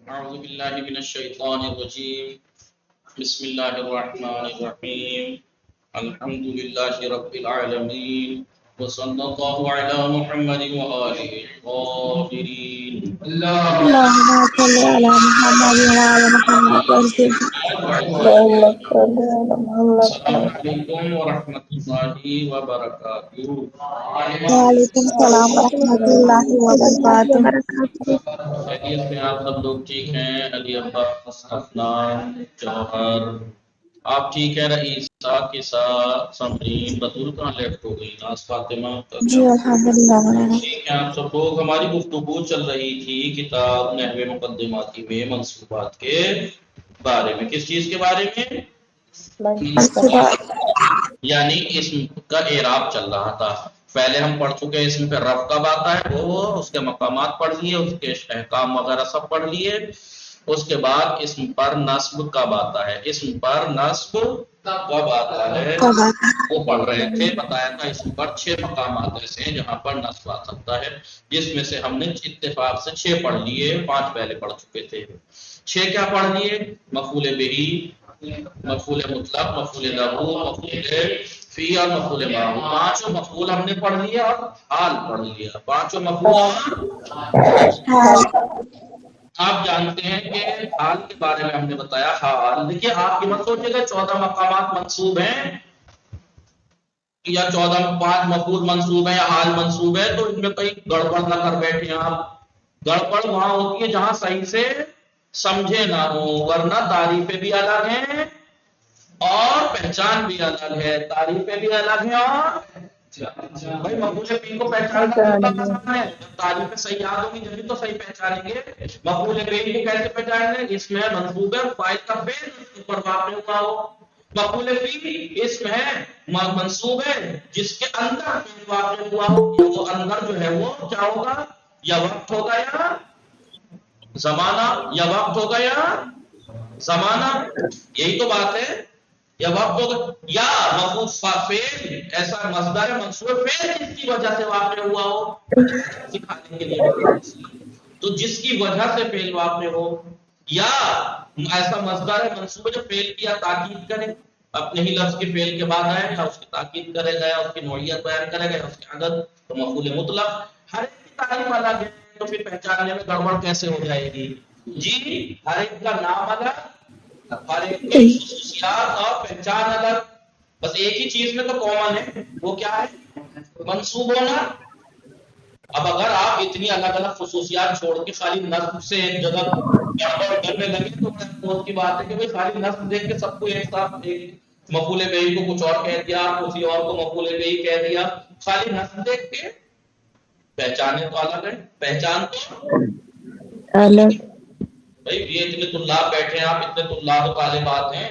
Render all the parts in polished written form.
أعوذ بالله من الشيطان الرجيم بسم الله الرحمن الرحيم الحمد لله رب العالمين وصلى الله على محمد وآله الطاهرين اللهم صل على محمد وعلى محمد وسلم. اللهم صل على محمد السلام عليكم ورحمة الله وبركاته. وعليكم السلام ورحمة الله وبركاته. خیریت میں آپ سب لوگ ٹھیک ہیں؟ علی عباس، افنان، جوہر، آپ ٹھیک ہیں؟ رئیسہ، کسا، سمرین، بطول کہاں لیفٹ ہو گئی؟ ناز، فاطمہ کا جی کیا؟ الحمدللہ مولانا. ٹھیک ہے آپ سب لوگ. ہماری گفتگو چل رہی تھی کتاب نحو مقدماتی میں منصوبات کے بارے میں. کس چیز کے بارے میں؟ منصوبات. یعنی اسم کا اعراب چل رہا تھا. پہلے ہم پڑھ چکے اسم پہ رفع کب آتا ہے وہ اس کے مقامات پڑھ لیے، اس کے احکام وغیرہ سب پڑھ لیے. اس کے بعد اسم پر نصب کب آتا ہے، اسم پر نصب کب آتا ہے وہ پڑھ رہے تھے. بتایا تھا اسم پر 6 مقامات ایسے ہیں جہاں پر نصب آ سکتا ہے، جس میں سے ہم نے اتفاق سے 6 پڑھ لیے، 5 پہلے پڑھ چکے تھے. 6 کیا پڑھ لیے؟ مفعول بہی، مفعول مطلق، مفعول لہو، مفعول فی اور مفعول معہ. 5 مفعول ہم نے پڑھ لیا اور حال پڑھ لیا. 5 مفعول. آپ جانتے ہیں کہ حال کے بارے میں ہم نے بتایا. حال دیکھیے، آپ یہ مت سوچیے گا 14 مقامات منصوب ہیں یا 5 مفعول منصوب ہے یا حال منصوب ہے تو ان میں کوئی گڑبڑ نہ کر بیٹھے آپ. گڑبڑ وہاں ہوتی ہے جہاں صحیح سے سمجھے نہ ہو، ورنہ تعریفیں بھی الگ ہیں اور پہچان بھی الگ ہے. تعریفیں بھی الگ ہیں اور بھائی مفعول بی کو پہچاننا کتنا آسان ہے. جب تعریفیں صحیح یاد ہوگی جبھی تو صحیح پہچانیں گے. مفعول بی کو کیسے پہچانیں گے؟ اس میں منصوب ہے، فاعل کا فعل اوپر واقع ہوا ہو. مفعول فی اسم ہے، منصوب ہے جس کے اندر فعل واقع ہوا ہو. وہ اندر جو ہے وہ کیا ہوگا؟ یا وقت ہوگا یا زمانہ، یا وقت ہوگا یا زمانہ. یہی تو بات ہے. یا وقت ہوگا یا مفعول فعل ایسا مصدر ہے منصوب فعل جس کی وجہ سے واقع ہوا ہو. سکھانے کے لیے تو جس کی وجہ سے فعل واقع ہو، یا ایسا مصدر ہے منصوب جو فعل کیا تاکید کرے، اپنے ہی لفظ کے فعل کے بعد آئے یا اس کی تاکید کرے گا یا اس کی نوعیت بیان کرے گا یا اس کی عدد. تو مفعول مطلق. ہر ایک کی تعریف الگ ہے تو پھر پہچاننے میں گڑبڑ کیسے ہو جائے گی؟ جی ہر ایک کا نام الگ، ہر ایک کی خصوصیات اور پہچان الگ. بس ایک ہی چیز میں تو کامن ہے، وہ کیا ہے؟ منصوب ہونا. اب اگر آپ اتنی الگ الگ خصوصیات چھوڑ کے خالی نصب سے ایک جگہ گڑبڑ کرنے لگے تو بہت کی بات ہے کہ بھائی خالی نصب دیکھ کے سب کو ایک ساتھ ایک مفعول بہی کو کچھ اور کہہ دیا، کسی اور کو مفعول بہی کہہ دیا. خالی نصب دیکھ کے پہچانے تو الگ ہے. پہچان تو الگ. بھائی یہ اتنے طلاب بیٹھے ہیں، آپ اتنے طلاب و طالبات ہیں،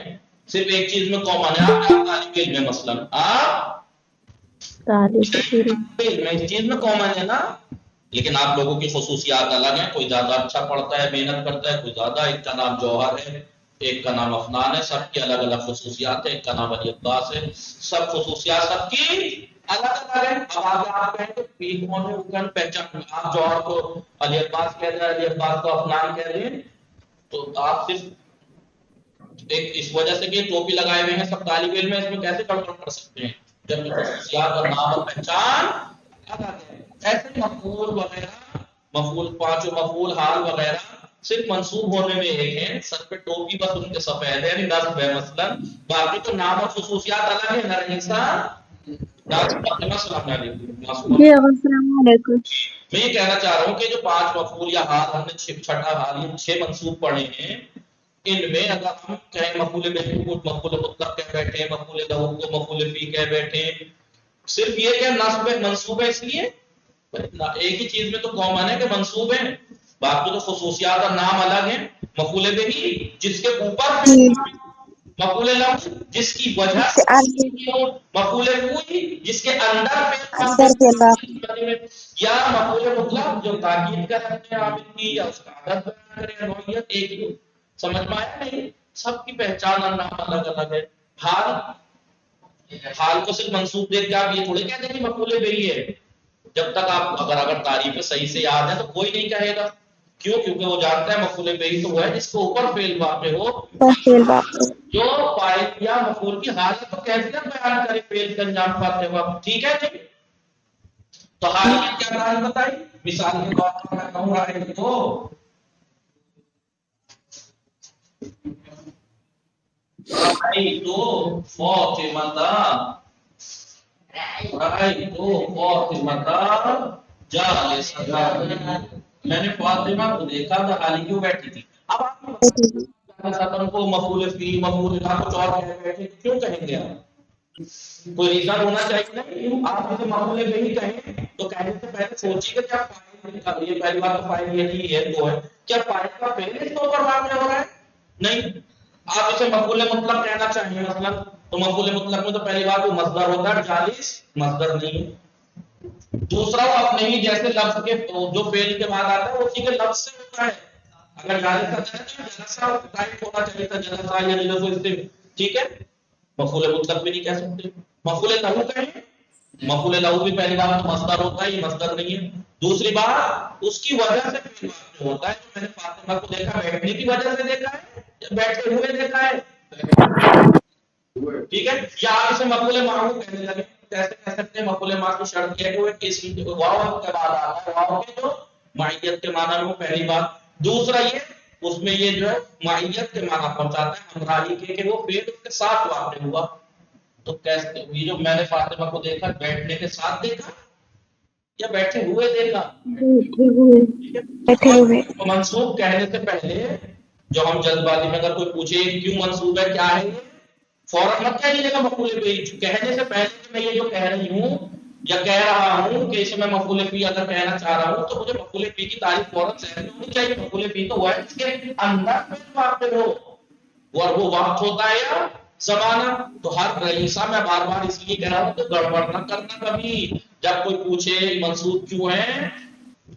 صرف ایک چیز میں کامن ہے، آپ کیا طالب علم ہے مثلا، آپ اس چیز میں کامن ہے نا. لیکن آپ لوگوں کی خصوصیات الگ ہیں. کوئی زیادہ اچھا پڑھتا ہے، محنت کرتا ہے، کوئی زیادہ. ایک کا نام جوہر ہے، ایک کا نام افنان ہے. سب کی الگ الگ خصوصیات ہیں. ایک کا نام علی عباس ہے. سب خصوصیات سب کی الگ الگ ہیں. اب آگے آپ کہیں کہ پی کون ہے، وہ کون پہچان. آپ جوہر کو علی عباس کہہ رہے ہیں، علی عباس کو افنان کہہ رہے ہیں، تو آپ صرف ایک اس وجہ سے کہ ٹوپی لگائے ہوئے ہیں سب طالب علم ہیں، اس میں کیسے گڑبڑ کر سکتے ہیں جب خصوصیات اور نام اور پہچان الگ ہے. ایسے مفعول وغیرہ، مفعول 5 مفعول حال وغیرہ صرف منصوب ہونے میں ایک ہیں. سر پہ ٹوپی بس ان کے سفید ہے، یعنی نصب ہے مثلا. باقی تو نام اور خصوصیات الگ ہیں. نر انسان السلام علیکم. جی السلام علیکم. میں یہ کہنا چاہ رہا ہوں کہ جو 5 مفعول یا حال ہم نے چھٹا حال یہ 6 منصوب پڑھے ہیں، ان میں اگر ہم کہیں مفعول بہ کو مفعول مطلق کہہ بیٹھے ہیں، مفعول لہو کو مفعول فی کہہ بیٹھے ہیں، صرف یہ کہ نصب منصوب ہے. اس لیے ایک ہی چیز میں تو کامن ہے کہ منصوب ہے، باقی تو خصوصیات اور نام الگ ہیں. مفعول بہ جس کے اوپر مفعول لہو جس کی وجہ سے، مفعول فی جس کے اندر یا مفعول مطلق جو تاکید کا ہے عامل کی یا اس کا عدد بیان کرے نوعیت. ایک ہی سمجھ میں آیا نہیں؟ سب کی پہچان اور نام الگ الگ ہے. حال کو صرف منصوب دیکھ کے آپ یہ تھوڑے کہہ دیں کہ مفعول بہ ہے. جب تک آپ اگر تعریفیں صحیح سے یاد ہے تو کوئی نہیں کہے گا. کیوں؟ کیونکہ وہ جانتا ہے مفعول بہی تو وہ ہے جس کے اوپر فعل واقع ہو، فعل واقع جو فاعل یا مفعول کی حالت کو کیفیت بیان کرے فعل کا انجام پاتے وقت. ٹھیک ہے جی؟ تو حالت کیا تعریف بتائی؟ مثال کے طور پر میں کہوں رائے تو میں نے فاطمہ کو دیکھا تو حالی کیوں بیٹھی تھی. اب آپ کو مفعول فی مفعول لا کچھ اور بیٹھے کیوں کہیں گے آپ؟ کوئی ریزن ہونا چاہیے نا. آپ اسے مفعول بہی کہیں تو کہنے سے پہلے سوچیے کہ کیا فاعل، یہ پہلی بات تو فاعل یہی ہے تو ہے، کیا فاعل کا پہلے اس کے اوپر واقع ہو رہا ہے؟ نہیں. آپ اسے مفعول مطلق کہنا چاہیے مثلا تو مفعول مطلق میں تو پہلی بات وہ مصدر ہوتا ہے، جالس مصدر نہیں ہے. دوسرا وہ اپنے ہی جیسے لفظ کے جو فعل کے بعد آتا ہے اسی کے لفظ سے ہوتا ہے. اگر جالس کا ہے تو جلسہ ٹائپ ہونا چاہیے تھا، جلسہ یا جلسہ اس سے. ٹھیک ہے؟ مفعول مطلق بھی نہیں کہہ سکتے. مفعول لہو کہیں، مفعول لہو بھی پہلی بات تو مصدر ہوتا ہے، یہ مصدر نہیں ہے. دوسری بات اس کی وجہ سے فعل واقع ہوتا ہے. جو میں نے فاطمہ کو دیکھا بیٹھنے کی وجہ سے دیکھا ہے یا بیٹھے ہوئے دیکھا ہے. ٹھیک ہے؟ یا آپ اسے مفعول معہ کہنے لگے، کیسے کہہ سکتے ہیں؟ مفعول معہ کی شرط یہ ہے کہ وہ اسم واو کے بعد آتا ہے، واو کے جو معیت کے معنی میں پہلی بات. دوسرا یہ اس میں یہ جو ہے معیت کے معنی پہنچاتا ہے، ہمراہی کے کہ وہ فعل اس کے ساتھ واقع ہوا. تو کیسے یہ جو میں نے فاطمہ کو دیکھا بیٹھنے کے ساتھ دیکھا یا بیٹھے ہوئے دیکھا؟ بیٹھے ہوئے. منصوب کہنے سے پہلے جو ہم جلد بازی میں اگر کوئی پوچھے کیوں منصوب ہے کیا ہے فوراً مت کہہ دیجیے گا مفعول بہ. کہنے سے پہلے کہ میں یہ جو کہہ رہی ہوں یا کہہ رہا ہوں کہ اسے میں مفعول بہ اگر کہنا چاہ رہا ہوں تو مجھے مفعول بہ کی تعریف فوراً ذہن میں ہونی چاہیے. مفعول بہ تو وہ ہے جس کے اندر میں واقع ہو، اور وہ وقت ہوتا ہے یا زمانہ. تو ہر رئیسہ میں بار بار اس لیے کہہ رہا ہوں کہ گڑبڑ نہ کرنا کبھی. جب کوئی پوچھے منصوب کیوں ہے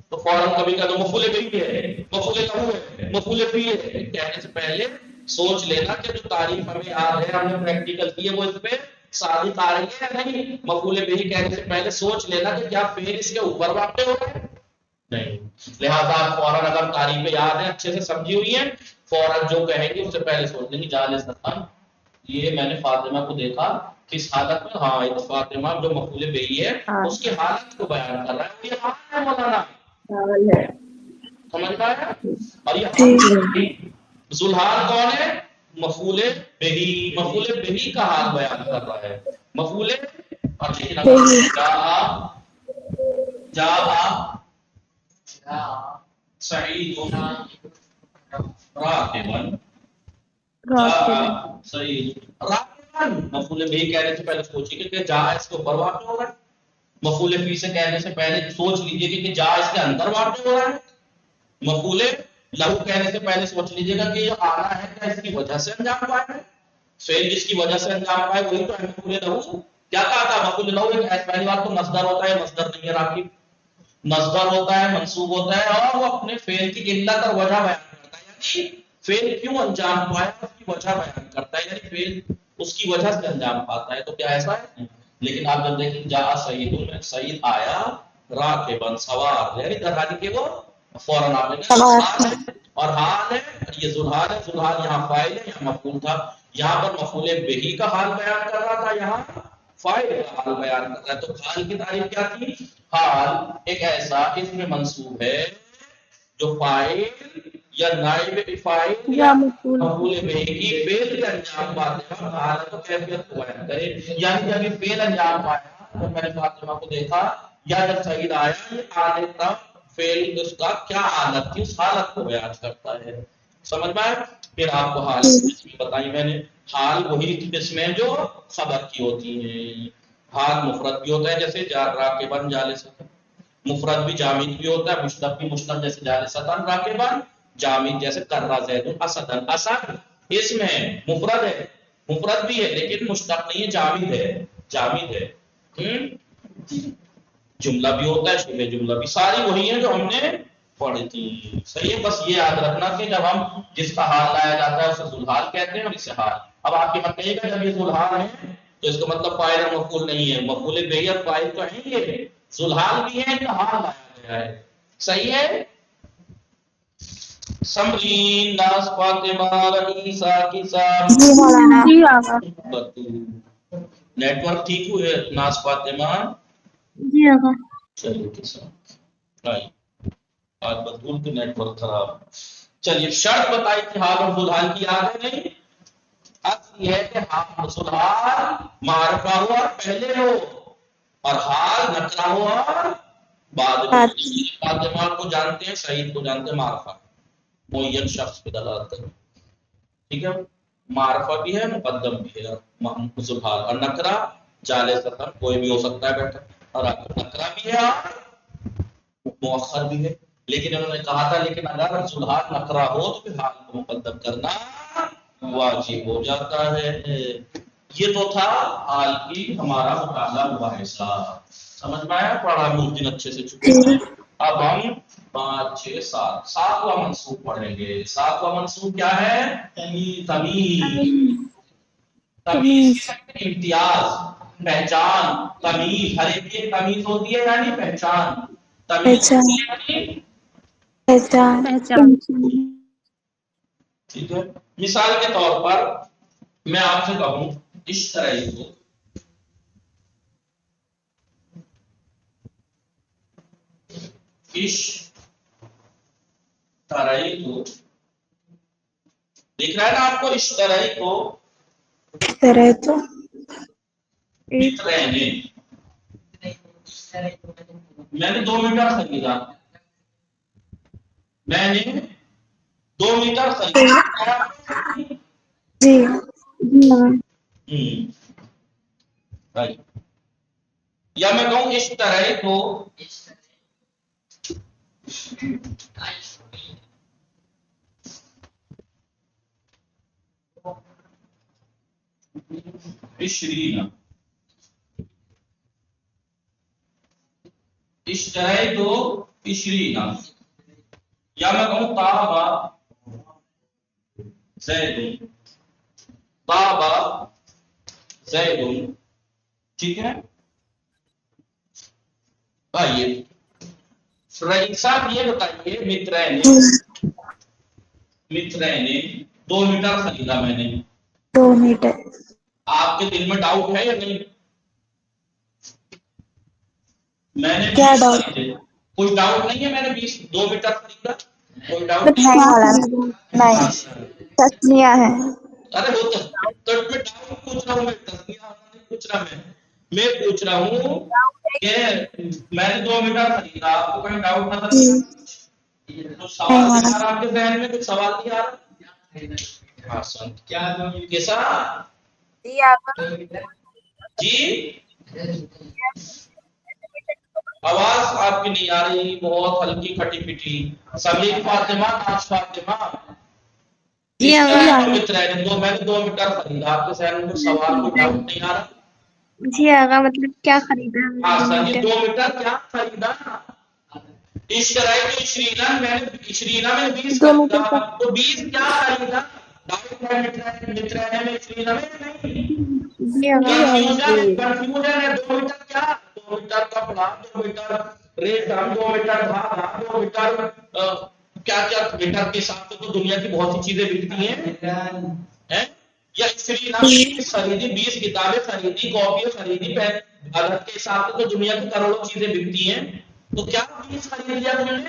تو فوراً کبھی کہہ دو مفعول بہ ہے، مفعول لہو ہے، مفعول بہ ہے. کہنے سے پہلے سوچ لینا کہ جو تعریف ہمیں یاد ہے ہم نے پریکٹیکل کی ہے وہ اس پہ صادق آ رہی ہے یا نہیں. مفعول بہ کہنے سے پہلے سوچ لینا کہ کیا فعل اس کے اوپر واقع ہو رہا ہے؟ نہیں. لہذا فوراً اگر تعریفیں یاد ہیں اچھے سے سمجھی ہوئی ہیں فوراً جو کہیں گے اس سے پہلے سوچ لیں گے جالسۃ. یہ میں نے فاطمہ کو دیکھا کس حالت میں؟ ہاں یہ فاطمہ جو مفعول بہ ہے اس کی حالت کو بیان کر رہا ہے. یہ حال ہے مولانا، سمجھ پایا؟ اور یہ ذوالحال کون ہے؟ مفعول بہ. مفعول بہ کا حال بیان کر رہا ہے. مفعول اور لیکن اگر جاء سعید راکبا مفعول بہ کہنے سے پہلے سوچیے کہ جا اس کے اوپر واقع ہو رہا ہے. مفعول فی سے کہنے سے پہلے سوچ لیجیے کہ جا اس کے اندر واقع ہو رہا ہے. مفعول لہو کہنے سے پہلے سوچ لیجیے گا کہ یہ آنا ہے کیا اس کی وجہ سے انجام پائے ہے. فعل جس کی وجہ سے انجام پائے وہی تو ہے مفعول لہو. کیا کہا تھا؟ مفعول لہو ایک پہلی بات تو مصدر ہوتا ہے، مصدر نہیں ہے راکب. مصدر ہوتا ہے، منصوب ہوتا ہے اور وہ اپنے فعل کی علت اور وجہ بیان کرتا ہے. یعنی فعل کیوں انجام پایا اس کی وجہ بیان کرتا ہے، یعنی فعل اس کی وجہ سے انجام پاتا ہے. تو کیا ایسا ہے؟ لیکن آپ جب دیکھیں جا سعید میں سعید آیا راکبا سوار، یعنی درحالی کہ وہ فوراً آپ نے حال ہے اور حال ہے یہ ذوالحال ہے. ذوالحال یہاں فاعل ہے، یہاں مفعول تھا. یہاں پر مفعول بہ کا حال بیان کر رہا تھا، یہاں فاعل کا حال بیان کر رہا ہے. تو حال کی تعریف کیا تھی؟ حال ایک ایسا اسم منصوب ہے جو فاعل یا نائب فاعل یا مفعول بہ کی فعل کے انجام پاتے ہیں حالت و کیفیت کو بیان کرے. یعنی جب یہ فعل انجام پایا تو میں نے فاطمہ کو دیکھا یا جب سعید آیا یہ آنے تک فعل اس کا کیا حالت تھی اس حالت کو بیان کرتا ہے. سمجھ میں آیا؟ پھر آپ کو حال کی قسمیں بتائی میں نے. حال وہی قسمیں جو خبر کی ہوتی ہیں. حال مفرد بھی ہوتا ہے جیسے راکبا جالسا، مفرد بھی جامد بھی ہوتا ہے، مشتق بھی مشتق جیسے جالسا راکبا، جامد جیسے کرہ زید اسدا. اسد اسم ہے مفرد ہے، مفرد بھی ہے لیکن مشتق نہیں ہے، جامد ہے، جامد ہے. جملہ بھی ہوتا ہے، شبہ جملہ بھی، ساری وہی ہیں جو ہم نے پڑھی تھی. صحیح ہے؟ بس یہ یاد رکھنا کہ جب ہم جس کا حال لایا جاتا ہے اسے ذوالحال کہتے ہیں اور اسے حال. اب آپ کے من کہیے گا جب یہ ذوالحال ہے تو اس کا مطلب فاعل اور مفعول نہیں ہے. مفعول بہ اور فاعل تو ہیں، یہ ذوالحال بھی ہے، ان کا حال لایا گیا ہے. صحیح ہے؟ سمرین، ناز، فاطمہ، رئیسہ کی سام، جی مولانا جی آقا بطول۔ نیٹ ورک ٹھیک ہوئے ناز فاطمہ؟ جی آقا چلیے کے ساتھ آئی آج بطول کے نیٹ ورک خراب۔ چلیے شرط بتائی تھی حال اور ذوالحال کی، یاد ہے نہیں؟ اصل یہ ہے کہ ذوالحال معرفہ ہو اور پہلے ہو، اور حال نکرہ ہو اور بعد میں۔ فاطمہ کو جانتے ہیں، شہید کو جانتے ہیں، معرفہ معین شخص پہ دلالت کرے، ٹھیک ہے؟ معرفہ بھی ہے، مقدم بھی ہے ذوالحال، اور نکرہ جالس سفر کوئی بھی ہو سکتا ہے بیٹا، اور نکرہ بھی ہے اور مؤخر بھی ہے۔ لیکن انہوں نے کہا تھا لیکن اگر ذوالحال نکرہ ہو تو پھر حال کو مقدم کرنا واجب ہو جاتا ہے۔ یہ تو تھا حال کی ہمارا مطالعہ مباحثہ، سمجھ میں آیا؟ پڑھا مفتی نے اچھے سے چکے ہیں۔ اب ہم 5 6 7 ساتواں منصوب پڑھیں گے۔ ساتواں منصوب کیا ہے؟ تمیز۔ تمیز امتیاز، پہچان، تمیز، ہر ایک کی تمیز ہوتی ہے یعنی پہچان، تمیز یعنی پہچان۔ ٹھیک ہے؟ مثال کے طور پر میں آپ سے کہوں اشتریت کو، اشتریت کو، دیکھ رہا ہے نا آپ کو؟ اشتریت کو مترین، میں نے 2 میٹر خریدا، میں نے 2 میٹر خریدا جی یا میں کہوں اشتریت کو عشرین، اشتریت کو عشرین، یا میں کہوں طابہ زید، طابہ زید، ٹھیک ہے؟ آئیے رئیس صاحب یہ بتائیے، مترین 2 میٹر خریدا میں نے، 2 میٹر، آپ کے دل میں ڈاؤٹ ہے یا نہیں؟ میں نے کیا 20 ڈاؤٹ؟ خریدے، کوئی ڈاؤٹ نہیں ہے؟ میں نے 2 میٹر خریدا، کوئی ڈاؤٹ نہیں مولانا نہیں، تسمیہ ہے۔ ارے وہ تو میں ڈاؤٹ پوچھ رہا ہوں، میں تسمیہ نہیں پوچھ رہا، میں پوچھ رہا ہوں کہ میں نے 2 میٹر خریدا، آپ کو کوئی ڈاؤٹ نظر نہیں آ رہا؟ تو سوال نہیں آ رہا آپ کے ذہن میں؟ کچھ سوال نہیں آ رہا؟ ہاں سن کیا کیسا جی آقا جی؟ آواز آپ کی نہیں آ رہی، بہت ہلکی کھٹی پٹی۔ سمیر فاطمہ، ناز فاطمہ، جی اس آقا طرح میں نے 2 میٹر خریدا، آپ کے ذہن میں کوئی سوال، کوئی ڈاؤٹ نہیں آ رہا؟ جی آقا مطلب کیا خریدا ہم نے؟ ہاں سر جی 2 میٹر کیا خریدا؟ اشترائی عشرینہ، میں نے 20 2 خریدا، میٹر کا تو 20 کیا خریدا؟ ڈاؤٹ ہے مترین میں عشرینہ میں نہیں؟ جی آقا کنفیوژن ہے۔ 2 میٹر کیا؟ 2 میٹر کپڑا، 2 میٹر ریشم، 2 میٹر دھاگا، 2 میٹر کیا کیا میٹر کے حساب سے تو دنیا کی بہت سی چیزیں بکتی ہیں۔ یا عشرینہ 20 خریدی، 20 کتابیں خریدی، کاپی خریدی، عدد کے حساب سے تو دنیا کی کروڑوں چیزیں بکتی ہیں، تو کیا 20 خرید لیا تم نے؟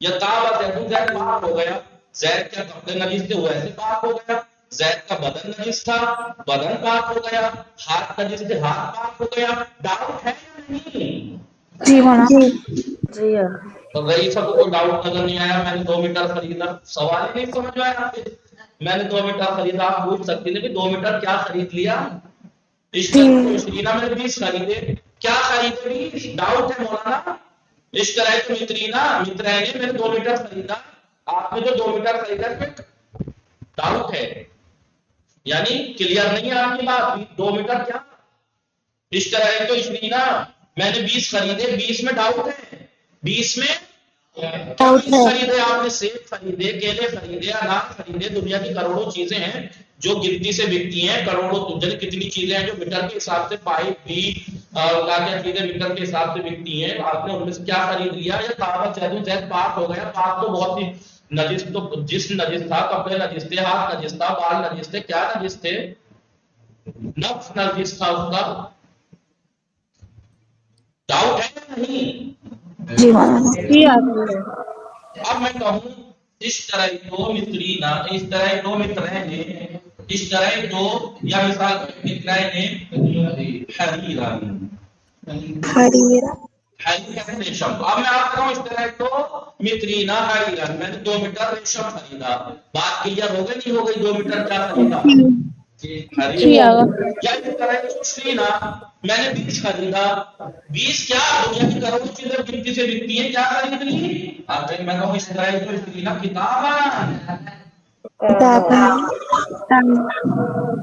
یا طابہ زید پاک ہو گیا، زید کیا کپڑے نجس تھے وہ ایسے پاک ہو گیا، زید کا بدن نجس تھا، بدن پاک ہو گیا، ہاتھ نجس تھے، ہاتھ پاک ہو گیا۔ ڈاؤٹ ہے یا نہیں؟ جی مولانا جی تو رئیسہ کو کوئی ڈاؤٹ نظر نہیں آیا، میں نے 2 میٹر خریدا، سوال ہی نہیں سمجھ آیا آپ کے؟ میں نے 2 میٹر خریدا، آپ پوچھ سکتے تھے کہ 2 میٹر کیا خرید لیا؟ عشرینہ میں 20 خریدے، کیا خریدے 20؟ ڈاؤٹ ہے مولانا؟ اشترائت مترینہ، مترین میں نے 2 میٹر خریدا، آپ نے جو 2 میٹر خریدا ڈاؤٹ ہے، یعنی کلیئر نہیں ہے آپ کی بات؟ 2 میٹر کیا؟ اشترائت عشرینہ میں نے 20 خریدے، 20 میں ڈاؤٹ ہے، 20 میں کیا 20 خریدے آپ نے؟ سیب خریدے، کیلے خریدے، انار خریدے، دنیا کی کروڑوں چیزیں ہیں جو گنتی سے بکتی ہیں، کروڑوں کتنی چیزیں ہیں جو میٹر کے حساب سے، پائپ بھی کیا کیا چیزیں میٹر کے حساب سے بکتی ہیں، آپ نے ان میں سے کیا خرید لیا؟ یا طابہ زید پاک ہو گیا، پاک تو بہت سی نجس تو جسم نجس تھا، کپڑے نجس تھے، ہاتھ نجس تھا، بال نجس تھے، کیا نجس تھے؟ نفس نجس تھا اس کا. ڈاؤٹ ہے یا نہیں؟ جی مولانا. جی آپ اب میں کہوں اس طرح دو متری نہ اس طرح دو متریں نے اس طرح دو یا مثال متریں نے حریرہ حریرہ. حریرہ ریشم. اب میں آپ کہوں اس طرح دو متری نہ حریرہ، میں نے 2 میٹر ریشم خریدا. بات کلیئر ہو گئی نہیں ہو گئی؟ 2 میٹر کیا خریدا؟ جی حریرہ. آگا یا اس طرح شرینا میں نے 20 خریدا. 20 کیا دنیا کی کروڑوں چیزیں گنتی سے بکتی ہیں، کیا خرید لی؟ آگے میں کہوں اس طرح جو شرینا کتاباں. کتاب ہے.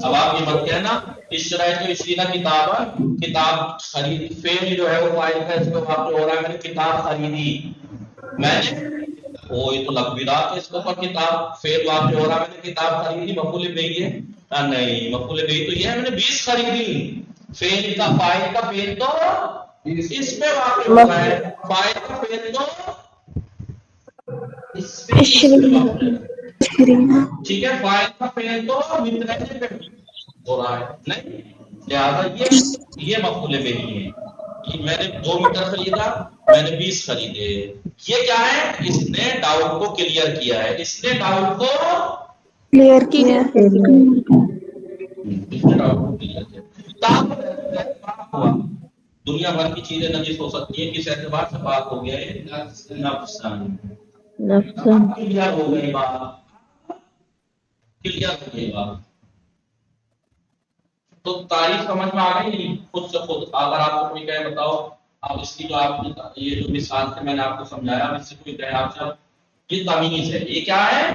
اب آپ یہ مت کہنا اس طرح جو شرینا کتاباں، کتاب خرید فیل جو ہے وہ فائل ہے، اس کو واقع ہو رہا ہے میں نے کتاب خریدی. میں نے یہ تو لقبیرات ہے اس کو پر کتاب فیل واقع ہو رہا ہے میں نے کتاب خریدی. مفعول بہ ہے نہیں، مفعول بہ تو یہ ہے میں نے 20 خریدی. فیل کا فاعل کا فیل تو اس پہ واقع ہو رہا ہے، فاعل کا فیل تو اس پہ واقع ہے. شرینا. ٹھیک ہے، فاعل کا فیل تو مترجم پہ ہو رہا ہے نہیں، لہذا یہ مفعول بہ ہے. میں نے 2 میٹر خریدا، میں نے 20 خریدے. یہ کیا ہے؟ اس نے ڈاؤٹ کو کلیئر کیا ہے. اس نے ڈاؤٹ کو کلیئر کیا. دنیا بھر کی چیزیں نجس ہو سکتی ہیں، کس اعتبار سے پاک ہو گئے؟ نفساً. نفسن کلیئر ہو گئی بات، کلیئر ہو گئی بات. تو تعریف سمجھ میں آ گئی نہیں؟ خود سے خود اگر آپ کو کوئی کہے بتاؤ اب اس کی جو آپ نے یہ جو مثال سے میں نے آپ کو سمجھایا، اس سے کوئی کہے آپ سے یہ تمیز ہے، یہ کیا ہے؟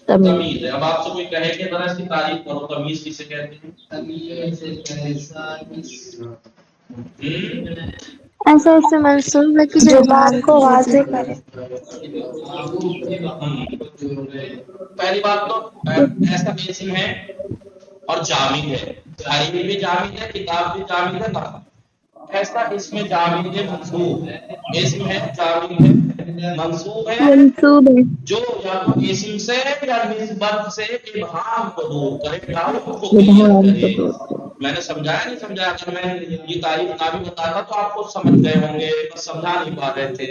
تمیز ہے. اب آپ سے کوئی کہے کہ ذرا اس کی تعریف کرو، تمیز کسے کہتے ہیں؟ ایسا اس سے منسوب ہے کہ جو ابہام بات کو کی واضح چیز کرے. پہلی بات تو ایسا اسم ہے اور جامد ہے. حریری بھی جامد ہے، کتاب بھی جامد ہے. نا ایسا اسم جامد ہے منصوب، اسم ہے جامد ہے منصوب ہے منسوب ہے جو یا تو اسم سے یا نسبت سے ابہام کو دور کرے، ڈاؤٹ کو کلیئر ابہام کو کرے. دور کرے. میں نے سمجھایا نہیں سمجھایا؟ اگر میں یہ تعریف نہ بھی بتاتا تو آپ کو سمجھ گئے ہوں گے، بس سمجھا نہیں پا رہے تھے.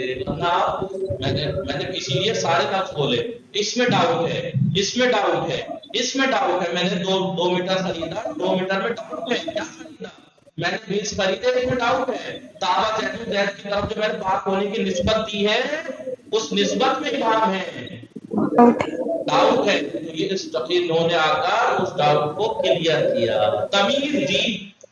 میں نے اسی لیے سارے لفظ بولے. اس میں ڈاؤٹ ہے، اس میں ڈاؤٹ ہے، اس میں ڈاؤٹ ہے. میں نے 2 میٹر خریدا، 2 میٹر میں ڈاؤٹ ہے. کیا خریدا؟ میں نے 20 خریدے، اس میں ڈاؤٹ ہے. دعویٰ زید کی طرف جو میں نے پاک ہونے کی نسبت دی ہے اس نسبت میں ابہام ہے، ڈاؤٹ ہے. یہ انہوں نے آ کر اس ڈاؤٹ کو کلیئر کیا، تمیز دی.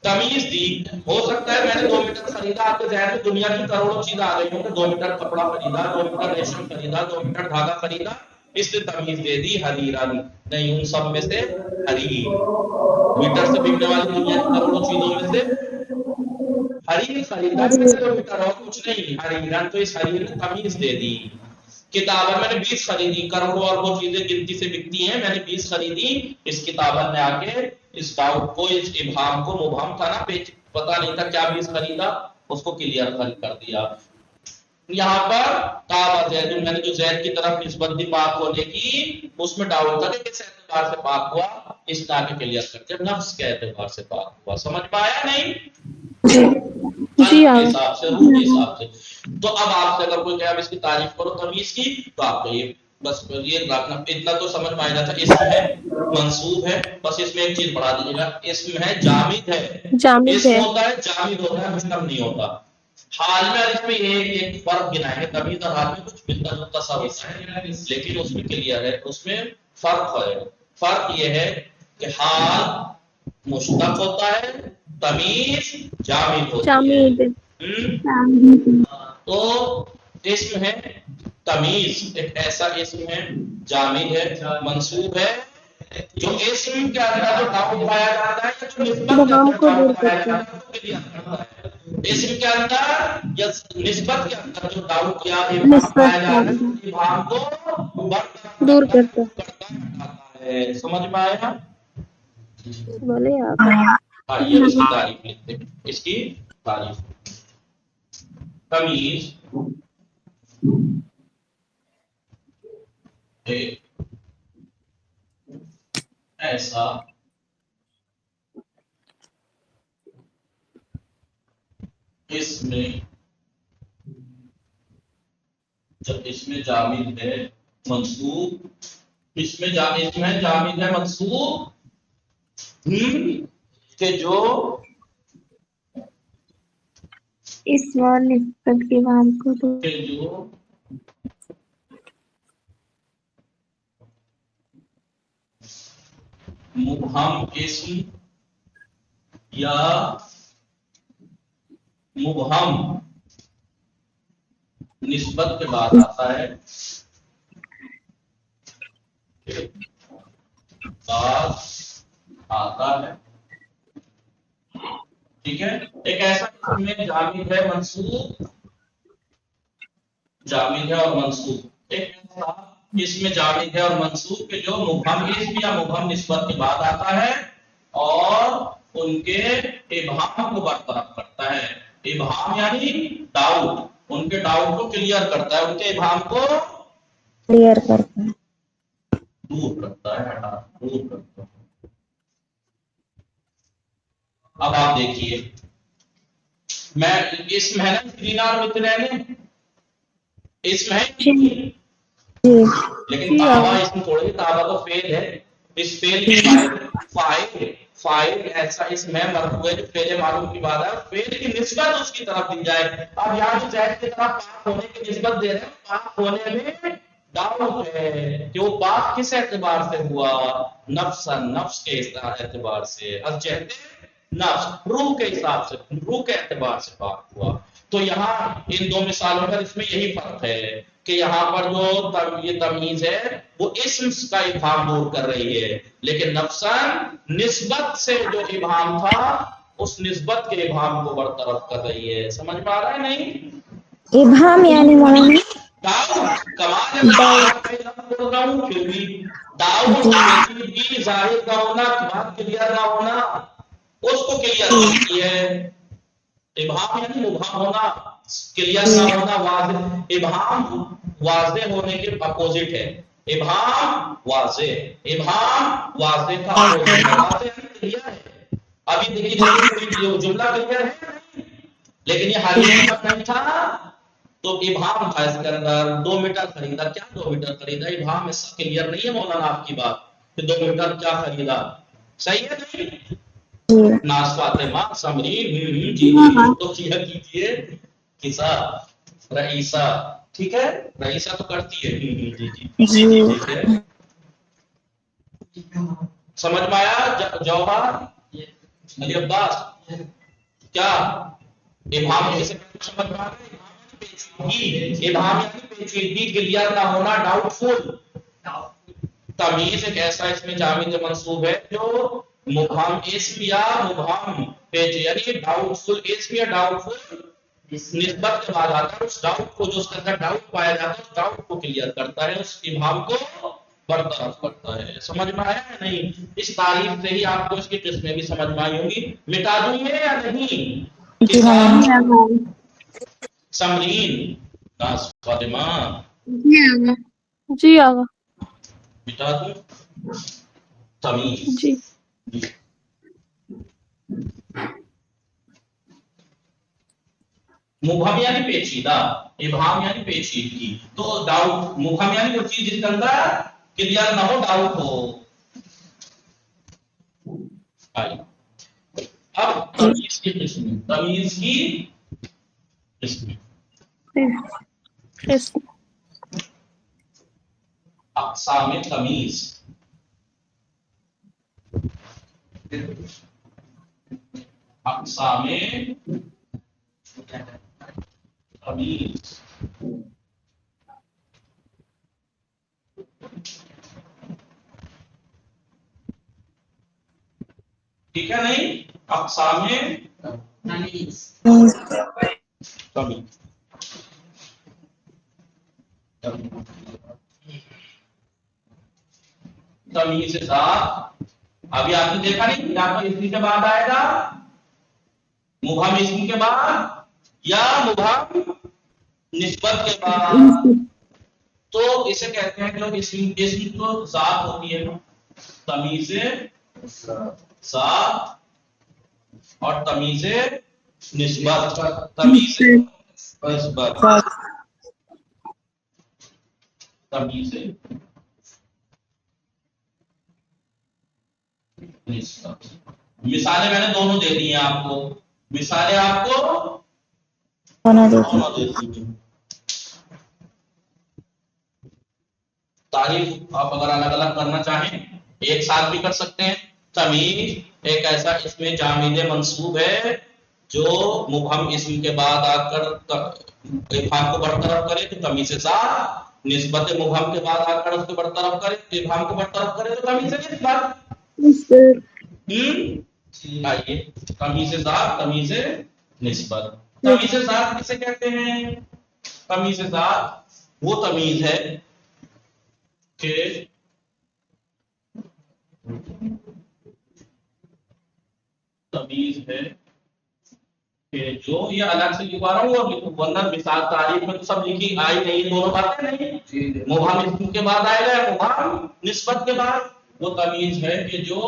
تمیز دی. ہو سکتا ہے میں نے 2 میٹر خریدا، آپ کے ذہن میں دنیا کی کروڑوں چیزیں آ گئی ہوں کہ 2 میٹر کپڑا خریدا، 2 میٹر ریشم خریدا، 2 میٹر دھاگا خریدا، اس نے تمیز دے دی حریرہ نہیں، ان سب میں سے حریر. میٹر سے بکنے والی دنیا کی کروڑوں چیزوں میں سے حریر خریدا میں نے 2 میٹر اور کچھ نہیں، حریرہ. تو اس حریر نے تمیز دے دی. کتابیں میں نے 20 خریدی، کروڑوں اور وہ چیزیں گنتی سے بکتی ہیں، میں نے 20 خریدی. اس کتابت نے آ کے اس ڈاؤٹ کو، اس ابہام کو، مبہم تھا نا، پتا نہیں تھا کیا 20 خریدا، اس کو کلیئر کر دیا. یہاں پر تابع زید، میں نے جو زید کی طرف نسبت دی پاک ہونے کی، اس میں ڈاؤٹ تھا کہ کس اعتبار سے پاک ہوا، اس طرح کے کلیئر کرتے نفس کے اعتبار سے پاک ہوا. سمجھ پایا نہیں؟ جی قلب کے آگا حساب سے، روح کے حساب سے. تو اب آپ سے اگر کوئی کہے اب اس کی تعریف کرو تمیز کی، تو آپ کو یہ بس یہ رکھنا، اتنا تو سمجھ میں آ جاتا. اسم ہے، منصوب ہے، بس اس میں ایک چیز بڑھا دیجیے گا، اسم ہے جامد ہے. جامد اسم ہے ہوتا ہے، جامد ہوتا ہے، مشتق نہیں ہوتا. حال میں اور اس میں ایک فرق گنائیں گے، تمیز اور حال میں کچھ ملتا جلتا سا ہوتا ہے، لیکن اس میں کلیئر ہے، اس میں فرق ہے. فرق یہ ہے کہ حال مشتق ہوتا ہے، تمیز جامد ہوتی ہے. جامد تو اسم ہے تمیز، ایک ایسا اسم ہے جامد ہے، منصوب ہے، جو اسم کے اندر جو ڈاؤٹ پایا جاتا ہے یا جو نسبت کے ابہام اندر کو ڈاؤٹ دور پایا کرتا ہے. جاتا ہے وہ کلیئر کرتا ہے. اسم کے اندر یا نسبت کے اندر جو ڈاؤٹ یا ابہام پایا نسبت جا رہا ہے اس ابہام کو دور کرتا ہے. ہٹاتا ہے. سمجھ میں آیا؟ بولے آپ آئیے اس کی تعریف لکھتے ہیں. اس کی تعریف تمیز ایسا اس میں جب اس میں جامد ہے منصوب، اس میں جامد ہے منصوب کہ جو اس و نسبت کے ابہام کو دور کہ جو مبہم اسم یا مبہم نسبت کے بعد آتا ہے، ٹھیک ہے۔ ایک ایسا اس میں جامد ہے منصوب، جامد ہے اور منصوب، ایک ایسا اس میں جامد ہے اور منصوب کہ جو مبہم اسم یا مبہم نسبت کے بعد آتا ہے اور ان کے ابہام کو برطرف کرتا ہے۔ ابہام یعنی ڈاؤٹ، ان کے ڈاؤٹ کو کلیئر کرتا ہے، ان کے ابہام کو کلیئر کرتا ہے، دور کرتا ہے، دور کرتا ہے۔ اب آپ دیکھیے، میں اسم ہے نا سینا اور متنین، اسم ہے لیکن تابع اسم تھوڑے، تابع تو فعل ہے، اس فعل کی فاعل ایسا اسم ہے مرفوع ہے جو فعل معلوم کی بات ہے، فعل کی نسبت اس کی طرف دی جائے۔ اب یہاں جو زید کی طرف پاک ہونے کی نسبت دے رہے ہیں، پاک ہونے میں ڈاؤٹ ہے کہ وہ پاک کس اعتبار سے ہوا، نفس کے اعتبار سے، از جہت نفس، روح کے حساب سے، روح کے اعتبار سے پاک ہوا۔ تو یہاں ان دو مثالوں پر اس میں یہی فرق ہے کہ یہاں پر جو یہ تمیز ہے وہ اسم کا ابہام دور کر رہی ہے، لیکن نفساً نسبت سے جو ابہام تھا اس نسبت کے ابہام کو برطرف کر رہی ہے۔ سمجھ میں آ رہا ہے نہیں؟ ابہام یعنی مولانا داؤد کمال ہے، میں لفظ بول رہا ہوں پھر بھی داؤد پیچیدگی ظاہر کا ہونا، بات کلیئر نہ ہونا، اس کو کلیئر کرتی ہے۔ ابہام یعنی مبہم ہونا، کلیئر نہ ہونا، واضح۔ ابہام واضح ہونے کے اپوزٹ ہے، ابہام واضح، ابہام واضح کا اپوزٹ ہے، واضح یعنی کلیئر ہے۔ ابھی دیکھیے جملہ کلیئر ہے لیکن یہ حالیہ کا نہیں تھا تو ابہام تھا اس کے اندر۔ 2 میٹر خریدا، کیا 2 میٹر خریدا؟ ابہام اس سے کلیئر نہیں ہے مولانا آپ کی بات کہ 2 میٹر کیا خریدا، صحیح ہے نہیں؟ ناز فاطمہ سمرین جی تو کیا کیجئے کسا رئیسہ، ٹھیک ہے، رئیسہ تو کرتی ہے جی ٹھیک ہے۔ سمجھ میں آیا جوہر علی عباس؟ کیا ابہام جیسے سمجھ میں آ رہا ہے؟ ابہام یعنی پیچیدگی، کلیئر نہ ہونا، ڈاؤٹ فل۔ تمیز ایک ایسا اس میں جامد منصوب ہے جو مبہم اسم یا مبہم یعنی ڈاؤٹ فل اسم یا ڈاؤٹ فل نسبت کے بعد آتا ہے، اس ڈاؤٹ کو جو اس کے اندر ڈاؤٹ پایا جاتا ہے اس ڈاؤٹ کو کلیئر کرتا ہے، اس ابہام کو برطرف کرتا ہے۔ سمجھ میں آیا ہے نہیں؟ اس تعریف سے ہی آپ کو اس کی قسمیں بھی سمجھ میں آئی ہوں گی۔ مٹا دوں گے یا نہیں؟ سمرین ناز فاطمہ جی آقا مٹا دوں تمیز جی۔ مبہم یعنی پیچیدہ، ابہام یعنی پیچیدگی، تو ڈاؤٹ مبہم یعنی وہ چیز جس کے اندر کلیئر نہ ہو، ڈاؤٹ ہو۔ اب تمیز کی قسم، تمیز کی قسم، اقسام تمیز، اقسام تمیز، ٹھیک ہے نہیں؟ اقسام تمیز، تمیز تمیز ذات۔ ابھی آپ نے دیکھا نہیں یا تو اسم کے بعد آئے گا، مبہم اسم کے بعد، یا مبہم نسبت کے بعد، تو اسے کہتے ہیں جو اسم تو ذات ہوتی ہے نا، تمیز ذات اور تمیز نسبت، تمیز نسبت، تمیز نسبت۔ مثالیں میں نے دونوں دے دی ہیں آپ کو، مثالیں آپ کو دونوں دے دی ہیں۔ تعریف آپ اگر الگ الگ کرنا چاہیں ایک ساتھ بھی کر سکتے ہیں۔ تمیز ایک ایسا اسم جامد منصوب ہے جو مبہم اسم کے بعد آ کر ابہام کو برطرف کرے تو تمیز ذات، نسبت مبہم کے بعد آ کر اس کو برطرف کرے تو ابہام کو برطرف کرے تو تمیز نسبت۔ آئیے تمیز ذات، تمیز نسبت۔ تمیز ذات کسے کہتے ہیں؟ تمیز ذات وہ تمیز ہے کہ تمیز ہے کہ جو یہ الگ سے لکھوا رہا ہوں اور لکھوں ورنہ مثال تعریف میں تو سب لکھی آئی نہیں، دونوں باتیں نہیں، مبہم اسم کے بعد آئے گا، مبہم نسبت کے بعد، وہ تمیز ہے کہ جو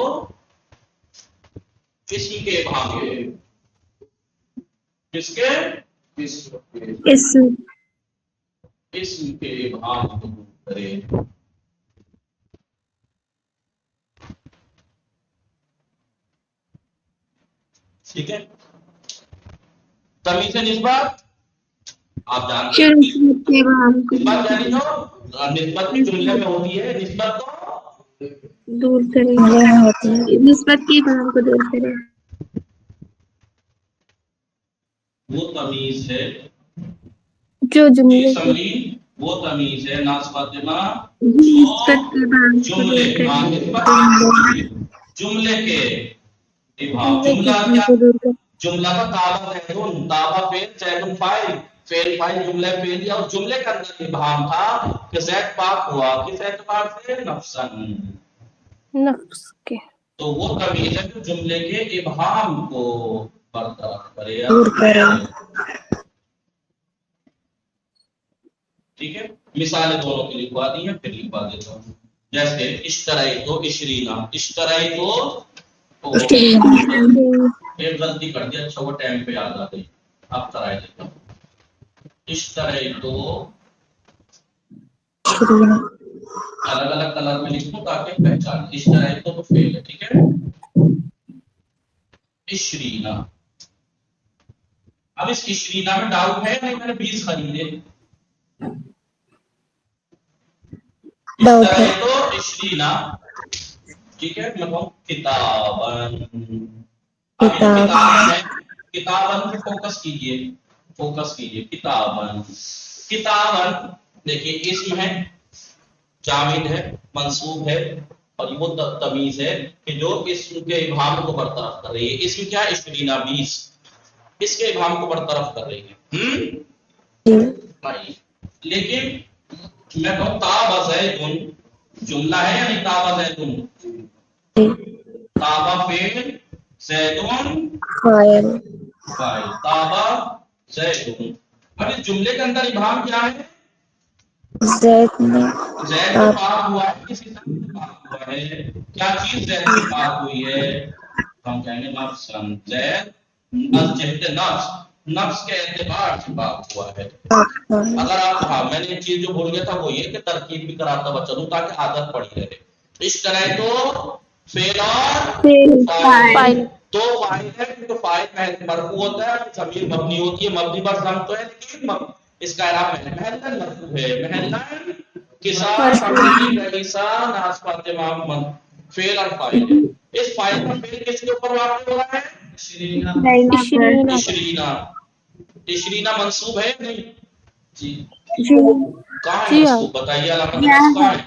اسم کے ابہام کے، کس کے؟ اسم کے ابہام کو دور کرے۔ ٹھیک ہے، تمیز نسبت آپ جانتے ہیں، نسبت یعنی جو نسبت کی جملے میں ہوتی ہے، نسبت کو دور کرے، نسبت کی ابہام کو دور کرے، وہ تمیز ہے جو جملے کی سمری، وہ تمیز ہے ناز فاطمہ نسبت کے ابہام کو جملے دور کرے، جملے کے ابہام، جملہ کیا؟ جملہ کا تابع زیدن، تابع فعل زیدن فاعل، فعل فاعل جملہ فعلیہ، اور جملے کا اندر ابہام تھا کہ زید پاک ہوا، کس اعتبار سے؟ نفسن، نفس کے، تو وہ تمیز ہے جو جملے کے ابہام کو برطرف کرے۔ ٹھیک ہے، مثالیں دونوں کی لکھوا دی ہیں، پھر لکھوا دیتا ہوں۔ جیسے اشترائی تو اشرینا، اشترائی تو ایک غلطی کر دیا، اچھا وہ ٹائم پہ یاد آ گئی، اب ترائی دیتا ہوں۔ اشترائی تو الگ الگ کلر میں لکھوں تاکہ پہچان، اشترائی تو فعل ہے، ٹھیک ہے۔ اشرینا، اب اس اشرینا میں ڈاؤٹ ہے نہیں، میں نے 20 خریدے، اشترائی تو اشرینا، ٹھیک ہے، میں کہوں کتابن، اب یہ کتابن ہے، کتابن پہ فوکس کیجئے، فوکس کیجئے، کتابن، کتابن دیکھیے اسم ہے، جامد ہے، منصوب ہے، اور وہ تمیز ہے کہ جو اسم کے ابہام کو برطرف کر رہی ہے۔ اسم کیا ہے؟ اشرینا، 20، اس کے ابہام کو برطرف کر رہی ہے۔ لیکن میں کہوں تابع زیدن، جملہ ہے یا نہیں تابع زیدن؟ تابع فعل، زیدن فاعل، تابع زیدن۔ اب اس جملے کے اندر ابہام کیا ہے؟ زید تو پاک ہوا ہے، کسی سے پاک ہوا ہے، کیا چیز زید سے پاک ہوئی ہے؟ ہم کہیں گے نفسن، زید از جہت نفس، نفس کے اعتبار سے پاک ہوا ہے۔ اگر آپ، ہاں میں نے ایک چیز جو بھول گیا تھا وہ یہ کہ ترکیب بھی کراتا ہوا چلوں تاکہ عادت پڑی رہے۔ اس طرح تو فعل اور فاعل، تو فاعل ہے کیونکہ فاعل مرفوع ہوتا ہے، ضمیر مبنی ہوتی ہے، مبنی پر ضم تو ہے لیکن اس کا اعراب محلن مرفوع ہے، محلن کسا شمعی رئیسا ناس فاطمہ من، فعل اور فاعل ہے۔ اس فاعل کا فعل کس کے اوپر واقع ہو رہا ہے؟ اشرینا، اشرینا منصوب ہے نہیں؟ جی کہاں ہے منصوب بتائیے، علامت نصب کہاں ہے؟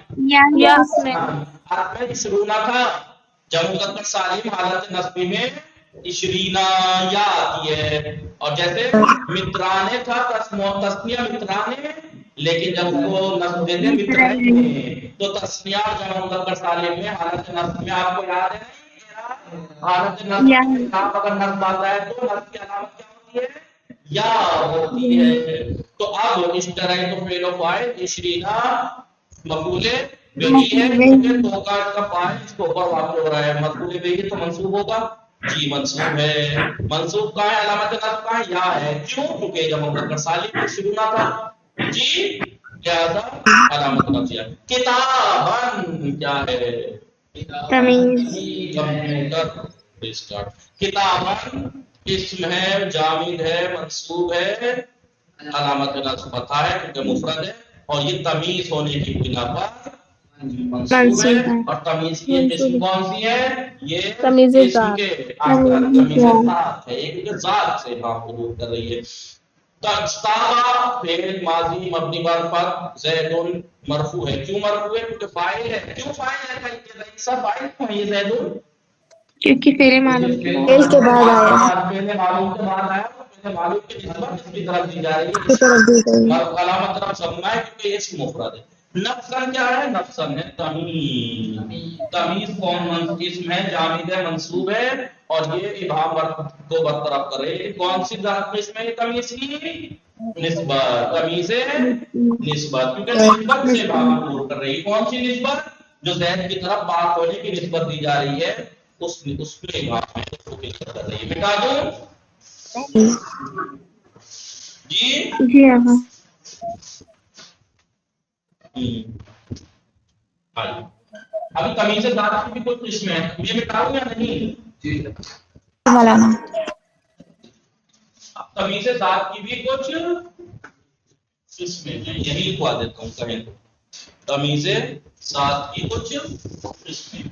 یاس میں، حرف اشرونا تھا، جب مذکر سالم حالت نصبی میں اشرینا یا آتی ہے، اور جیسے مترانے تھا تسنیہ مترانے، لیکن جب اس کو نصب دیتے مترانے تو تسنیہ جب مذکر سالم میں حالت نصب میں، آپ کو یاد ہے حالت نصب میں اگر نصب آتا ہے تو نصب کی علامت کیا ہوتی ہے؟ یا ہوتی ہے. تو اب اشترائی تو فعل و فاعل، اشرینا مفعول بہی ہے کیونکہ تو کا فاعل اس کے اوپر واقع ہو رہا ہے. مفعول بہی تو منصوب ہوگا. جی منصوب ہے. منصوب کا ہے علامت نصب کا ہے یا ہے. کیوں؟ کیونکہ جب مذکر سالم اشرینا تھا. جی لہذا علامت نصب ہے. کتابن کیا ہے؟ کتابن اسم ہے، جامد ہے، منصوب ہے، علامت نصب فتحہ ہے کیونکہ مفرد ہے، اور یہ تمیز ہونے کی بنا پر منصوب ہے. اور تمیز کی ایک قسم کون سی ہے؟ یہ تمیز اسم ذات. کے آخر تمیز ذات ہے، ایک ذات سے بات ضرور کر رہی ہے. تجتبا فعل ماضی مبنی بر فتح، زید مرفوع ہے. کیوں مرفوع ہے؟ کیونکہ فاعل ہے. کیوں فاعل ہے؟ سب فاعل کیوں ہے یہ زید؟ کیونکہ فعل معلوم کے فعل کے بعد آیا پہلے معلوم کے بعد آیا، پہلے معلوم کی نسبت اس کی طرف دی جا رہی ہے. کی طرف دی گئی. علامت طرف سمنا ہے کیونکہ اس مفرد ہے. نفسن کیا ہے؟ نفسن ہے تمیز. تمیز کون اسم ہے، جامد ہے، منصوب ہے، اور یہ ابہام کو برطرف کرے. کون سی ذات میں اس میں تمیز کی نسبت، تمیز نسبت، کیونکہ نسبت سے بات دور کر رہی. کون سی نسبت؟ جو زید کی طرف بات ہونے کی نسبت دی جا رہی ہے اس میں ابہام ہے، اس کو کر رہی ہے. مٹا دوں جی. جی ہاں. ابھی تمیز ذات کی بھی کوئی قسم ہے، یہ مٹاؤں یا نہیں؟ جی مولانا اب تمیز ذات کی بھی کچھ قسمیں ہیں، یہی لکھوا دیتا ہوں کہیں تو. تمیز ذات کی کچھ قسمیں،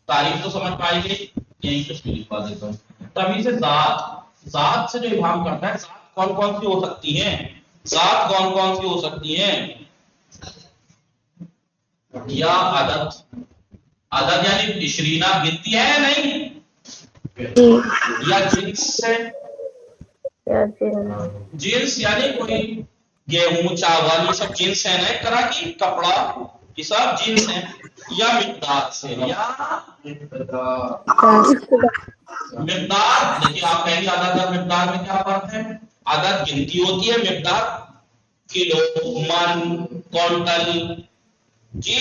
تعریف تو سمجھ پائیں گے، یہی قسمیں لکھوا دیتا ہوں. تمیز ذات، ذات سے جو ابہام کرتا ہے، ذات کون کون سی ہو سکتی ہیں؟ ذات کون کون سی ہو سکتی ہیں؟ یا عدد، عدد یعنی اشرینا گنتی ہے یا نہیں؟ یا جنس سے، جنس یعنی کوئی گیہوں چاول یہ سب جنس ہے نا ایک طرح کی، کپڑا یہ سب جنس ہیں. یا مقدار سے، یا مقدار. دیکھیے آپ کہیں گے عدد اور مقدار میں کیا فرق ہے؟ عدد گنتی ہوتی ہے، مقدار کلو، من، کوئنٹل، جی،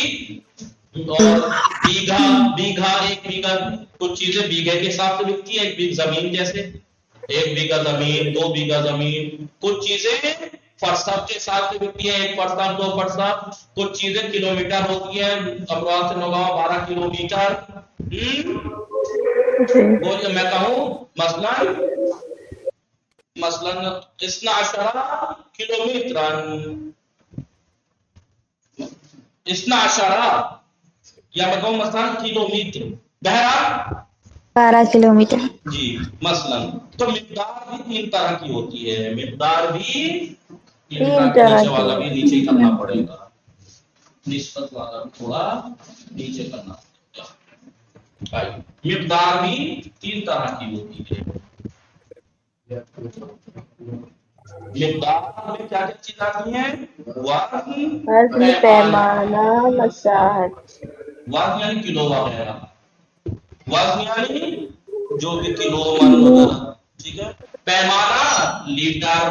اور بیگھا، بیگھا ایک بیگھا، کچھ چیزیں بیگھے کے حساب سے بکتی ہے. ایک بیگھا زمین جیسے ایک بیگھا زمین، دو بیگھا زمین. کچھ چیزیں فرسخ کے حساب سے بکتی ہے، ایک فرسخ، دو فرسخ. کچھ چیزیں کلومیٹر ہوتی ہیں، امراض سے 12 کلومیٹر. بولیے میں کہوں مثلاً 12 کلومیٹر، 12 یا میں کہوں مثلاً کلومیٹر. بہرحال 12 کلومیٹر. جی مثلاً. تو مقدار بھی 3 طرح کی ہوتی ہے. مقدار بھی نیچے والا بھی نیچے ہی کرنا پڑے گا، نسبت والا تھوڑا نیچے کرنا پڑے گا. مقدار بھی 3 طرح کی ہوتی ہے. مقدار میں کیا کیا چیز آتی ہیں؟ وزن، پیمانہ، مساحت. وزن یعنی کلو وغیرہ، وزن یعنی جو بھی کلو من وغیرہ، ٹھیک ہے. پیمانہ لیٹر،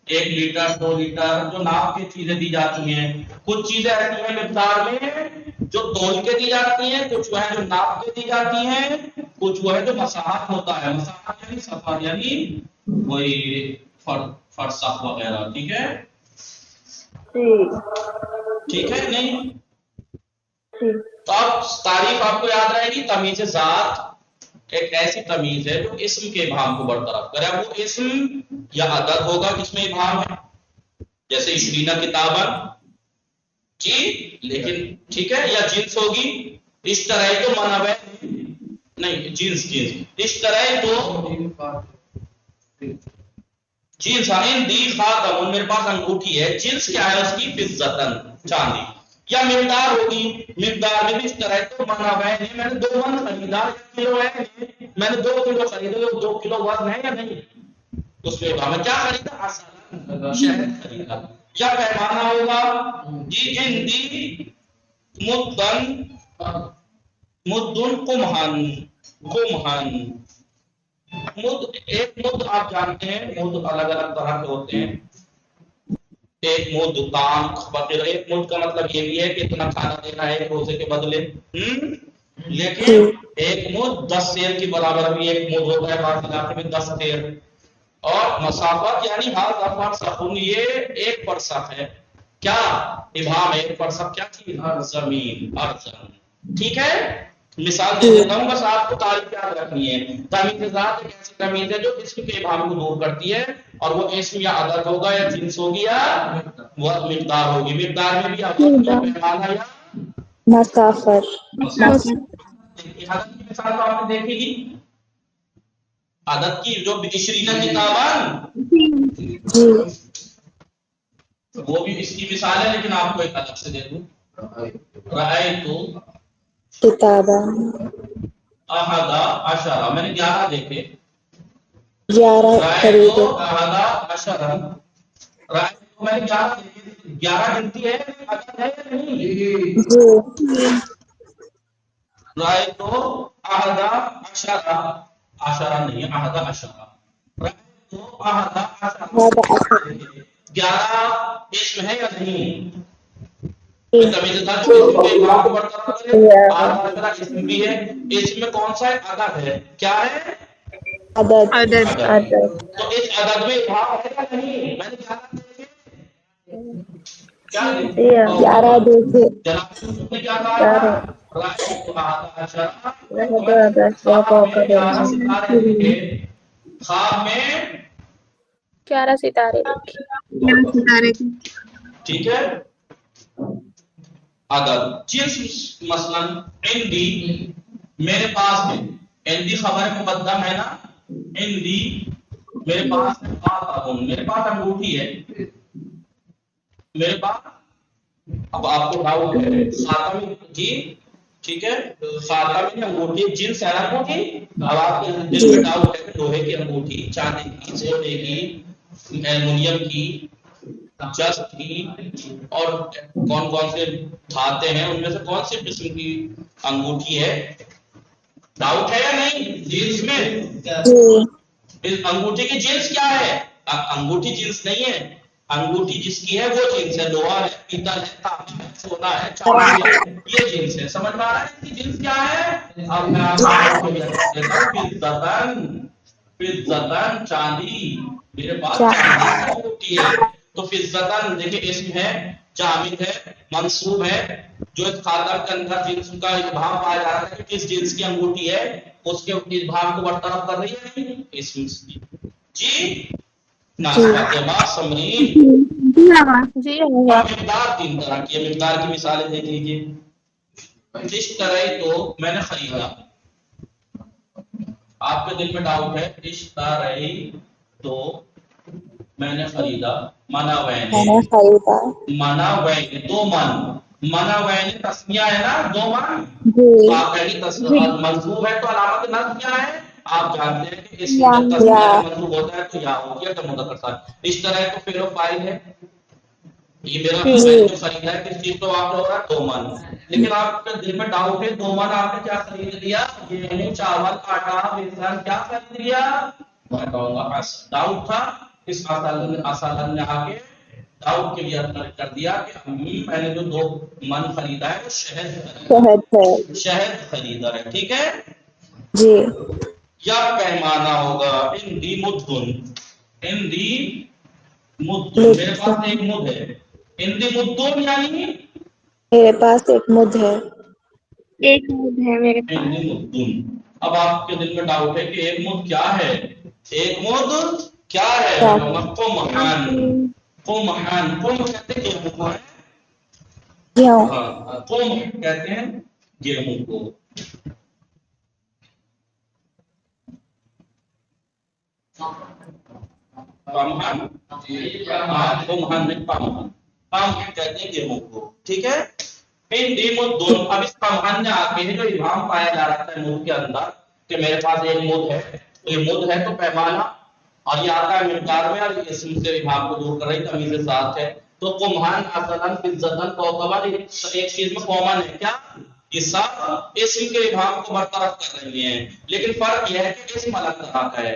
1 لیٹر، 2 لیٹر، جو ناپ کی چیزیں دی جاتی ہیں. کچھ چیزیں ایسی ہیں مقدار میں جو تول کے دی جاتی ہیں، کچھ وہ ہے جو ناپ کے دی جاتی ہیں، کچھ وہ ہے جو مساحت ہوتا ہے. مساحت یعنی سفر، یعنی وہی فرسخ وغیرہ. ٹھیک ہے، ٹھیک ہے نہیں. تو اب تعریف آپ کو یاد رہے گی. تمیز ذات ایک ایسی تمیز ہے جو اسم کے ابہام کو برطرف کرے. وہ اسم یا عدد ہوگا جس میں ابہام ہے، جیسے اشرینا کتابن، جی، لیکن ٹھیک ہے. یا جنس ہوگی، اشترائی تو منابع نہیں، جنس اشترائی تو جنس. دی خاتم، میرے پاس انگوٹھی ہے. جنس کیا ہے اس کی؟ فضتن، چاندی. یا مقدار ہوگی، مقدار میں بھی اس طرح تو منابع نہیں. میں نے 2 من خریدا، 1 کلو ہے، میں نے 2 کلو خریدا، 2 کلو وزن ہے یا نہیں؟ اس میں میں کیا خریدا؟ شہد خریدا. یا پیمانہ ہوگا، جی، دی مدن قمہن، ایک مد آپ جانتے ہیں، مد الگ الگ طرح کے ہوتے ہیں. ایک مد کام وغیرہ. ایک مد کا مطلب یہ بھی ہے کہ اتنا کھانا دینا ہے ایک روزے کے بدلے. لیکن ایک مد 10 سیر کی برابر بھی ایک مد ہوتا ہے، بعض علاقے میں 10 سیر. اور مسافت یعنی فرسخ، یہ ایک فرسخ ہے. کیا ابہام ہے؟ ایک فرسخ کیا چیز؟ زمین، ارض. ٹھیک ہے، مثال دے دیتا ہوں، بس آپ کو تعریف یاد رکھنی ہے. تمیز ذات ایک ایسی تمیز ہے جو اسم کے ابہام کو دور کرتی ہے، اور وہ اسم یا عدد ہوگا یا جنس ہوگی یا وہ مقدار ہوگی. مقدار میں بھی عدد یا پیمانہ یا مسافت. عدد کی مثال تو آپ نے دیکھی ہی، عدد کی جو 20 کتاباں، جی. وہ بھی اس کی مثال ہے، لیکن آپ کو ایک الگ سے دے دوں. رأیتو کتاباں. احد عشر، میں نے 11 دیکھے. 11 رأیتو خریدے. احد عشر، رأیتو میں نے 11 دیکھے. 11 گنتی ہے، عدد ہے یا نہیں؟ جی. رأیتو احد عشر، عشرہ نہیں، احد عشر. رأیتو احد عشر، هذا أحد. 11 اسم ہے یا نہیں؟ جی. تمیز ذات جو اسم کے ابہام کو برطرف کرے. آج اسم بھی ہے، اسم میں کون سا ہے؟ عدد ہے. کیا ہے؟ عدد. عدد. عدد. تو اس عدد میں ابہام ہے یا نہیں؟ میں نے 11 دیکھے. کیا دیکھے؟ 11 دیکھے. جناب یوسف نے کیا کہا 11. تھا؟ رأیت احد عشر، خواب میں 11 11 ستارے دیکھے. خواب میں ستارے دیکھے. ستارے کی. ٹھیک ہے. عدد جنس، مثلا عندی، میرے پاس ہے. عندی خبر مقدم ہے نا. عندی میرے پاس ہے. خاتم، میرے پاس انگوٹھی ہے. میرے پاس، اب آپ کو ڈاؤٹ ہے خاتم کی، ٹھیک ہے، خاتم میں انگوٹھی جنس ہے انگوٹھی. اب آپ کے دل میں ڈاؤٹ ہے کہ لوہے کی انگوٹھی، چاندی کی، سونے کی، ایلومینیم کی، جست کی، اور کون کون سے دھاتے ہیں، ان میں سے کون سی قسم کی انگوٹھی ہے؟ ڈاؤٹ ہے یا نہیں جنس میں؟ اس انگوٹھی کی جنس کیا ہے؟ انگوٹھی جنس نہیں ہے. انگوٹھی جس کی ہے وہ جنس ہے. لوہا ہے، پیتل ہے، تانبا ہے، سونا ہے، چاندی ہے، یہ جنس ہے. سمجھ میں آ رہا ہے اس کی جنس کیا ہے؟ اب میں آپ کو دیتا ہوں فضتن، چاندی. میرے پاس چاندی کی انگوٹھی ہے. تو فضتن دیکھیں اسم ہے، جامد ہے، منصوب ہے. جو اس خاتم کے اندر جنس کا ابہام پایا جا رہا ہے کہ کس جنس کی انگوٹھی ہے، اس کے ابہام کو برطرف کر رہی ہے نہیں اسم کی. جی ناسبت ما سمرین. جی. اب مقدار 3 طرح کی ہے. مقدار کی مثالیں دیکھ لیجیے. اشتری تو میں نے خریدا. آپ کے دل میں ڈاؤٹ ہے، اشتری تو میں نے خریدا. منا وینے، میں نے خریدا. منا وینے 2 من. منا وینے تسمیہ ہے نا، 2 من. تو جی. آپ کہیں منصوب ہے تو علامت نصب کیا ہے؟ آپ جانتے ہیں کہ اسم جب تسمیہ یا. میں منصوب ہوتا ہے تو یا ہوتی ہے، جب مذکر صالح. اس طرح تو فعل و فاعل ہے. یہ میرا میں جی. نے جو خریدا ہے کس چیز تو آپ ہو رہا ہے 2 من. لیکن آپ کے دل میں ڈاؤٹ ہے 2 من آپ نے کیا خرید لیا؟ گیہوں، چاول، آٹا، بیسن، کیا خرید لیا؟ میں کہوں گا ڈاؤٹ تھا. اس اصل نے آ کے ڈاؤٹ کے لیے کر دیا کہ میں نے جو 2 من خریدا ہے وہ شہد ہے. شہد خریدا ہے. ٹھیک ہے. جی. یا پیمانہ ہوگا. اندی مدن، اندی مدن، میرے پاس ایک مد ہے. اندی مدن یعنی میرے پاس ایک مد ہے. ایک مد ہے میرے پاس. اندی مدن. اب آپ کے دل میں ڈاؤٹ ہے کہ ایک مد کیا ہے؟ ایک مد کیا ہے؟ کیا؟ میں کہوں گا قمحان. قمحان، قم کہتے ہیں گیہوں کو. گیہوں. ہاں، قم کہتے ہیں گیہوں کو. قمحان، ہاں قمحان نہیں قمحان. قمح کہتے ہیں گیہوں کو. ٹھیک ہے. اندی مدن. اب اس قمحان نے آ کے جو ابہام پایا جا رہا ہے مد کے اندر کہ میرے پاس ایک مد ہے. تو یہ مد ہے تو پیمانہ، اور یہ آتا ہے مقدار میں، اور اسم سے ابہام کو دور کر رہی تمیز ذات ہے. تو قمحان اصلاً فضتاً کوكباً ایک چیز میں کامن ہے. کیا؟ یہ سب اسم کے ابہام کو برطرف کر رہی ہیں. لیکن فرق یہ ہے کہ اسم الگ طرح کا ہے.